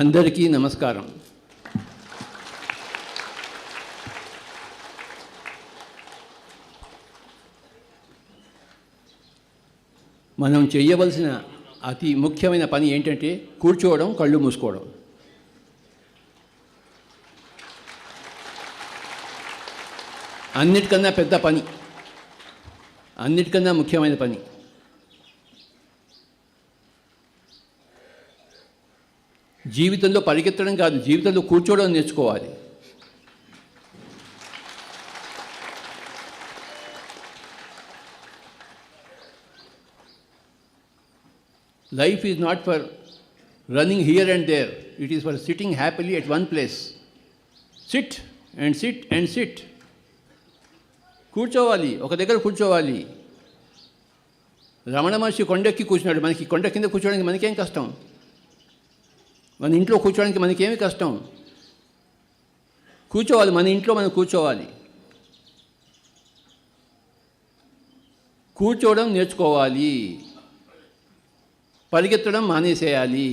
అందరికీ నమస్కారం. మనం చేయవలసిన అతి ముఖ్యమైన పని ఏంటంటే కూర్చోవడం, కళ్ళు మూసుకోవడం. అన్నిటికన్నా పెద్ద పని, అన్నిటికన్నా ముఖ్యమైన పని. జీవితంలో పరిగెత్తడం కాదు, జీవితంలో కూర్చోవడం నేర్చుకోవాలి. Life is not for running here and there. It is for sitting happily at one place. Sit and sit and sit. కూర్చోవాలి, ఒక దగ్గర కూర్చోవాలి. రమణ మహర్షి కొండెక్కి కూర్చున్నాడు. మనకి కొండ కింద కూర్చోడానికి మనకేం కష్టం? మన ఇంట్లో కూర్చోడానికి మనకేమి కష్టం? కూర్చోవాలి, మన ఇంట్లో మనం కూర్చోవాలి. కూర్చోవడం నేర్చుకోవాలి, పరిగెత్తడం మానేసేయాలి.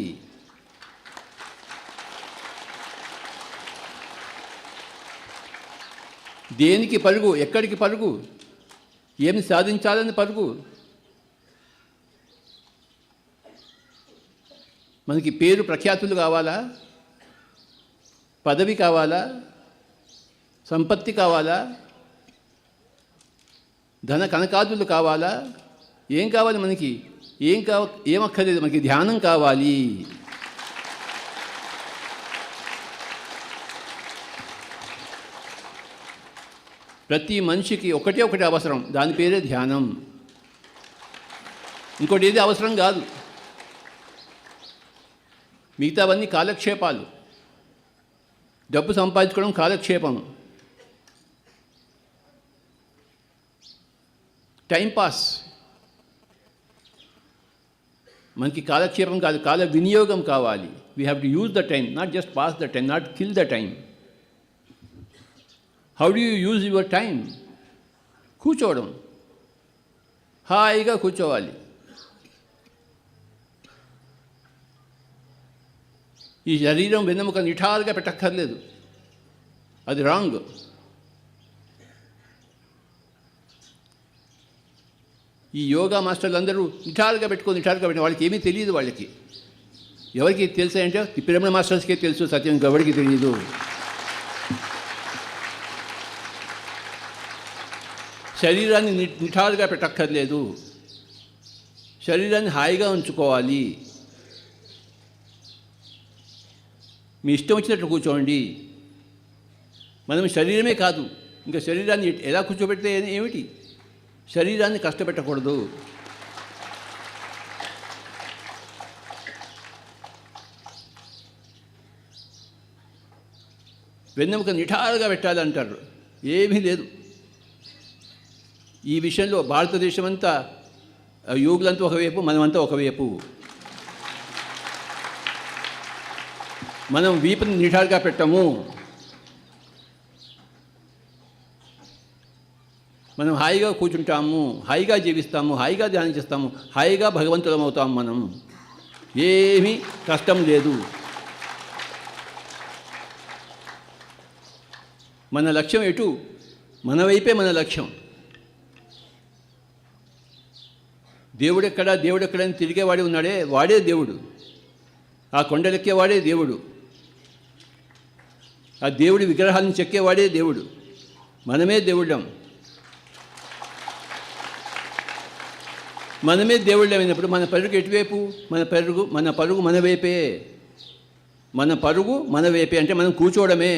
దేనికి పరుగు? ఎక్కడికి పరుగు? ఏమి సాధించాలని పరుగు? మనకి పేరు ప్రఖ్యాతులు కావాలా? పదవి కావాలా? సంపత్తి కావాలా? ధన కనకాదులు కావాలా? ఏం కావాలి మనకి? ఏమక్కర్లేదు. మనకి ధ్యానం కావాలి. ప్రతి మనిషికి ఒకటి అవసరం, దాని పేరే ధ్యానం. ఇంకోటి ఏది అవసరం కాదు. మిగతావన్నీ కాలక్షేపాలు. డబ్బు సంపాదించుకోవడం కాలక్షేపం, టైంపాస్. మనకి కాలక్షేపం కాదు, కాల వినియోగం కావాలి. We have to use the time, not just pass the time, not kill the time. How do you use your time? కూర్చోవడం, హాయిగా కూర్చోవాలి. ఈ శరీరం వెన్నెముక నిఠారుగా పెట్టక్కర్లేదు, అది రాంగ్. ఈ యోగా మాస్టర్లు అందరూ నిఠారుగా పెట్టుకుని వాళ్ళకి ఏమీ తెలియదు. వాళ్ళకి ఎవరికి తెలుసా అంటే ఈ పిరమిడ్ మాస్టర్స్కే తెలుసు, సత్యం ఎవరికి తెలియదు. శరీరాన్ని నిఠారుగా పెట్టక్కర్లేదు, శరీరాన్ని హాయిగా ఉంచుకోవాలి. మీ ఇష్టం వచ్చినట్లు కూర్చోండి. మనం శరీరమే కాదు, ఇంకా శరీరాన్ని ఎలా కూర్చోబెడితే ఏమిటి? శరీరాన్ని కష్టపెట్టకూడదు. వెన్నెముక నిఠారుగా పెట్టాలంటారు, ఏమీ లేదు. ఈ విషయంలో భారతదేశం అంతా, యోగులంతా ఒకవైపు, మనమంతా ఒకవైపు. మనం వీపుని నిఠారుగా పెట్టము. మనం హాయిగా కూర్చుంటాము, హాయిగా జీవిస్తాము, హాయిగా ధ్యానం చేస్తాము, హాయిగా భగవంతులం అవుతాము. మనం ఏమీ కష్టం లేదు. మన లక్ష్యం ఎటు? మన వైపే మన లక్ష్యం. దేవుడెక్కడని తిరిగేవాడే ఉన్నాడే, వాడే దేవుడు. ఆ కొండలెక్కేవాడే దేవుడు. ఆ దేవుడి విగ్రహాలను చెక్కేవాడే దేవుడు. మనమే దేవుళ్ళం. మనమే దేవుళ్ళమైనప్పుడు మన పరుగు ఎటువైపు? మన పరుగు మన వైపే. మన పరుగు మన వైపే అంటే మనం కూర్చోవడమే.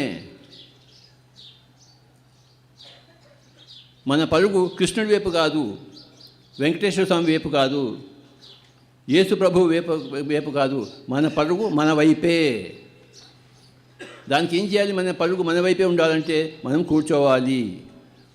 మన పరుగు కృష్ణుడి వైపు కాదు, వెంకటేశ్వర స్వామి వైపు కాదు, యేసు ప్రభు వైపు కాదు. మన పరుగు మన వైపే. దానికి ఏం చేయాలి? మన పరుగు మన వైపే ఉండాలంటే మనం కూర్చోవాలి.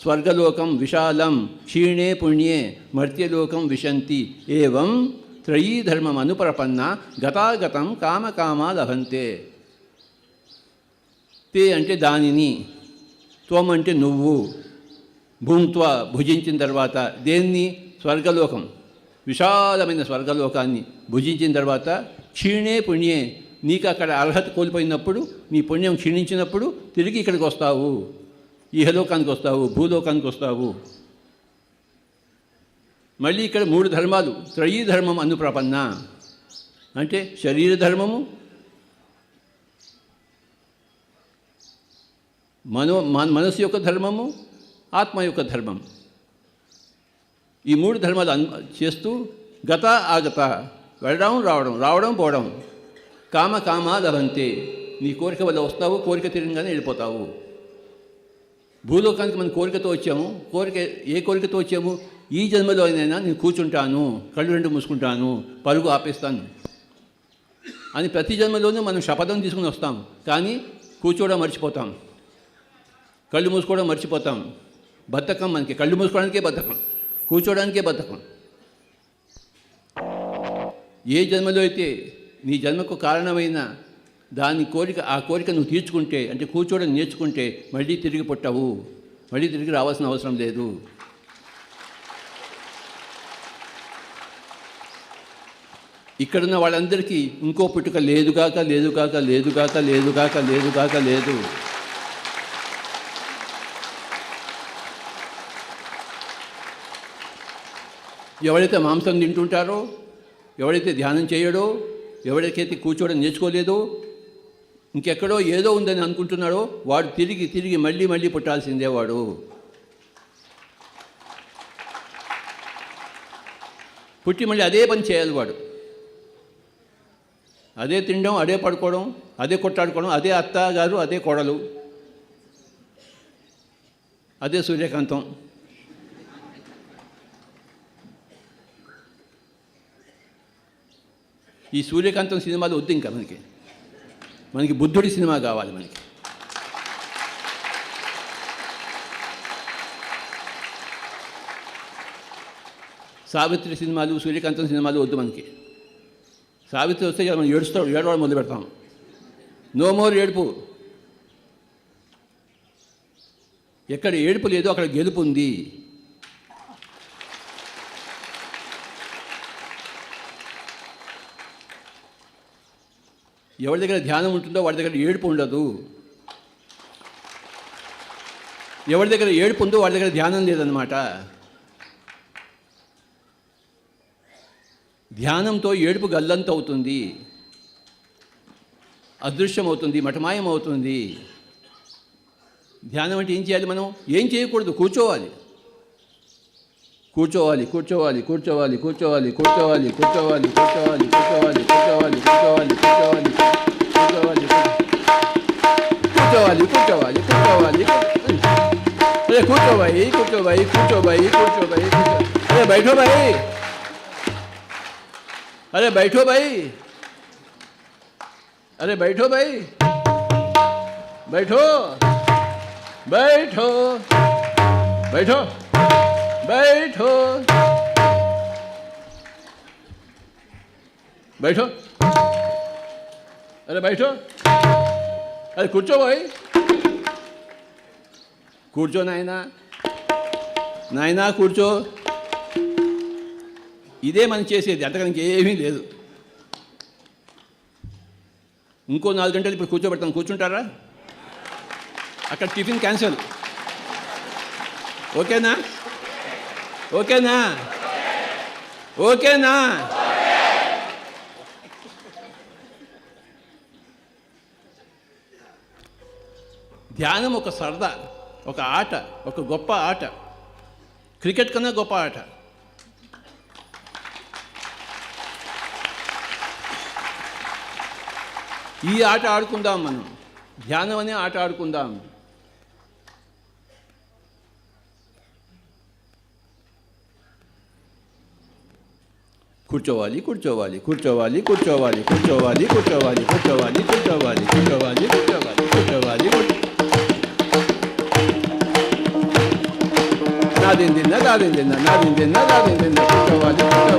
స్వర్గలోకం విశాలం క్షీణే పుణ్యే మర్త్యలోకం విశంతి ఏవం త్రయీ ధర్మం అనుప్రపన్న గతాగతం కామకామా లభంతే. తే అంటే దానిని, త్వం అంటే నువ్వు, భూంత్వ భుజించిన తర్వాత దేన్ని? స్వర్గలోకం, విశాలమైన స్వర్గలోకాన్ని భుజించిన తర్వాత క్షీణే పుణ్యే, నీకు అక్కడ అర్హత కోల్పోయినప్పుడు, నీ పుణ్యం క్షీణించినప్పుడు తిరిగి ఇక్కడికి వస్తావు, ఇహలోకానికి వస్తావు, భూలోకానికి వస్తావు. మళ్ళీ ఇక్కడ 3 ధర్మాలు, త్రయీ ధర్మం అనుప్రపన్న అంటే శరీర ధర్మము, మనసు యొక్క ధర్మము, ఆత్మ యొక్క ధర్మం. ఈ 3 ధర్మాలు చేస్తూ గత ఆగత, వెళ్ళడం రావడం, రావడం పోవడం, కామ లభంతే, నీ కోరిక వల్ల వస్తావు, కోరిక తిరగగానే వెళ్ళిపోతావు. భూలోకానికి మనం కోరికతో వచ్చాము. ఏ కోరికతో వచ్చాము? ఈ జన్మలో అయినా నేను కూర్చుంటాను, కళ్ళు 2 మూసుకుంటాను, పరుగు ఆపేస్తాను అని ప్రతి జన్మలోనూ మనం శపథం తీసుకుని వస్తాం. కానీ కూర్చోవడం మర్చిపోతాం, కళ్ళు మూసుకోవడం మర్చిపోతాం. బద్ధకం మనకి, కళ్ళు మూసుకోవడానికే బద్ధకం, కూర్చోవడానికే బద్ధకం. ఏ జన్మలో అయితే నీ జన్మకు కారణమైన ఆ కోరిక నువ్వు తీర్చుకుంటే, అంటే కూర్చోవడం నేర్చుకుంటే మళ్ళీ తిరిగి పుట్టవు, మళ్ళీ తిరిగి రావాల్సిన అవసరం లేదు. ఇక్కడున్న వాళ్ళందరికీ ఇంకో పుట్టుక లేదుగాక లేదుగాక లేదుగాక లేదుగాక లేదుగాక లేదు. ఎవరైతే మాంసం తింటుంటారో, ఎవరైతే ధ్యానం చేయడో, ఎవరికైతే కూర్చోవడం నేర్చుకోలేదో, ఇంకెక్కడో ఏదో ఉందని అనుకుంటున్నాడో వాడు తిరిగి తిరిగి మళ్ళీ మళ్ళీ పుట్టాల్సిందే. వాడు పుట్టి మళ్ళీ అదే పని చేయాలి. వాడు అదే తినడం, అదే పడుకోవడం, అదే కొట్టాడుకోవడం, అదే అత్తగారు, అదే కోడలు, అదే సూర్యకాంతం. ఈ సూర్యకాంతం సినిమాలు వద్దు ఇంకా మనకి బుద్ధుడి సినిమా కావాలి. మనకి సావిత్రి సినిమాలు, సూర్యకాంతం సినిమాలు వద్దు మనకి. సావిత్రి వస్తే మనం ఏడవడం మొదలు పెడతాం. నో మోర్ ఏడుపు. ఎక్కడ ఏడుపు లేదో అక్కడ గెలుపు ఉంది. ఎవరి దగ్గర ధ్యానం ఉంటుందో వాడి దగ్గర ఏడుపు ఉండదు. ఎవరి దగ్గర ఏడుపు ఉందో వాడి దగ్గర ధ్యానం లేదన్నమాట. ధ్యానంతో ఏడుపు గల్లంత అవుతుంది, అదృశ్యం అవుతుంది, మఠమాయం అవుతుంది. ధ్యానం అంటే ఏం చేయాలి? మనం ఏం చేయకూడదు, కూర్చోవాలి, కూర్చోవాలి, కూర్చోవాలి, కూర్చోవాలి, కూర్చోవాలి, కూర్చోవాలి, కూర్చోవాలి, కూర్చోవాలి, కూర్చోవాలి, కూర్చోవాలి, కూర్చోవాలి, కూర్చోవాలి, కూర్చోవాలి, కూర్చోవాలి, కూర్చోవాలి, కూర్చోవాలి. अरे కూర్చో भाई, కూర్చో भाई, కూర్చో भाई, కూర్చో भाई, अरे बैठो भाई, अरे बैठो भाई, अरे बैठो भाई, बैठो बैठो बैठो बैठो बैठो, अरे बैठो, अरे కూర్చో भाई, కూర్చో నాయనా, నాయనా కూర్చో. ఇదే మనం చేసేది, అంతకనికి ఏమీ లేదు. ఇంకో 4 గంటలు ఇప్పుడు కూర్చోబెడతాం, కూర్చుంటారా? అక్కడ టిఫిన్ క్యాన్సిల్. ఓకేనా? ఓకేనా? ఓకేనా? ధ్యానం ఒక సరదా, ఒక ఆట, ఒక గొప్ప ఆట, క్రికెట్ కన్నా గొప్ప ఆట. ఈ ఆట ఆడుకుందాం మనం, ధ్యానం అనే ఆట ఆడుకుందాం. కూర్చోవాలి, కూర్చోవాలి, కూర్చోవాలి, కూర్చోవాలి, కూర్చోవాలి, కూర్చోవాలి, కూర్చోవాలి, కూర్చోవాలి, కూర్చోవాలి, కూర్చోవాలి, కూర్చోవాలి. నాదిందిన్న కూర్చోవాలి